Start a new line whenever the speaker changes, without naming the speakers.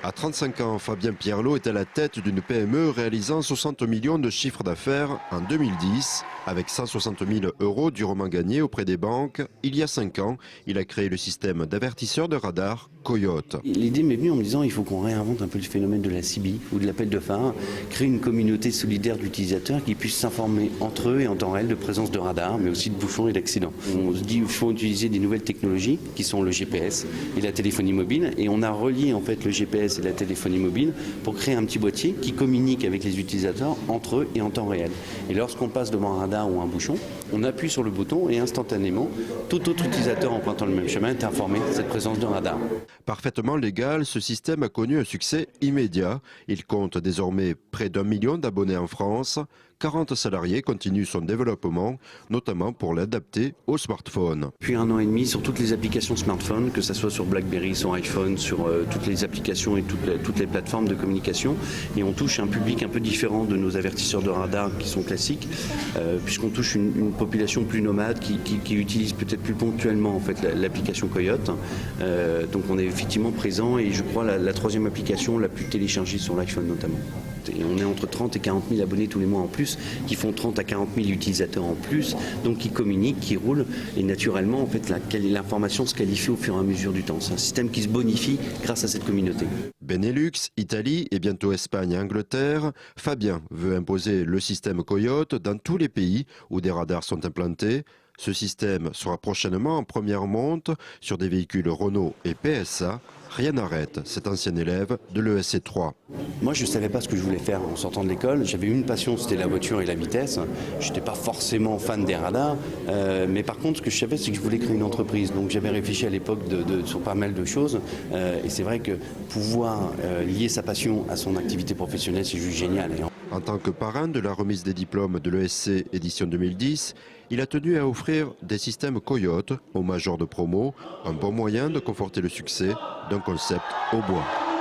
À 35 ans, Fabien Pierlot est à la tête d'une PME réalisant 60 millions de chiffre d'affaires en 2010. Avec 160 000 € durement gagnés auprès des banques, il y a 5 ans, il a créé le système d'avertisseurs de radar Coyote.
L'idée m'est venue en me disant il faut qu'on réinvente un peu le phénomène de la CB ou de l'appel de phare, créer une communauté solidaire d'utilisateurs qui puissent s'informer entre eux et en temps réel de présence de radars, mais aussi de bouchons et d'accidents. On se dit qu'il faut utiliser des nouvelles technologies qui sont le GPS et la téléphonie mobile, et on a relié en fait le GPS et la téléphonie mobile pour créer un petit boîtier qui communique avec les utilisateurs entre eux et en temps réel. Et lorsqu'on passe devant un radar ou un bouchon, on appuie sur le bouton et instantanément, tout autre utilisateur empruntant le même chemin est informé de cette présence de radar.
Parfaitement légal, ce système a connu un succès immédiat. Il compte désormais près d'1 million d'abonnés en France. 40 salariés continuent son développement, notamment pour l'adapter aux smartphones.
Depuis 1 an et demi, sur toutes les applications smartphone, que ce soit sur BlackBerry, sur iPhone, sur toutes les applications et toutes les plateformes de communication. Et on touche un public un peu différent de nos avertisseurs de radar qui sont classiques, puisqu'on touche une population plus nomade qui utilise peut-être plus ponctuellement en fait, l'application Coyote. Donc on est effectivement présent et je crois la troisième application la plus téléchargée sur l'iPhone notamment. Et on est entre 30 et 40 000 abonnés tous les mois en plus, qui font 30 à 40 000 utilisateurs en plus, donc qui communiquent, qui roulent. Et naturellement, en fait, l'information se qualifie au fur et à mesure du temps. C'est un système qui se bonifie grâce à cette communauté.
Benelux, Italie et bientôt Espagne et Angleterre, Fabien veut imposer le système Coyote dans tous les pays où des radars sont implantés. Ce système sera prochainement en première monte sur des véhicules Renault et PSA. Rien n'arrête cet ancien élève de l'ESC 3.
Moi, je ne savais pas ce que je voulais faire en sortant de l'école. J'avais une passion, c'était la voiture et la vitesse. Je n'étais pas forcément fan des radars. Mais par contre, ce que je savais, c'est que je voulais créer une entreprise. Donc j'avais réfléchi à l'époque sur pas mal de choses. Et c'est vrai que pouvoir lier sa passion à son activité professionnelle, c'est juste génial.
En tant que parrain de la remise des diplômes de l'ESC édition 2010, il a tenu à offrir des systèmes Coyote aux majors de promo, un bon moyen de conforter le succès d'un concept au bois.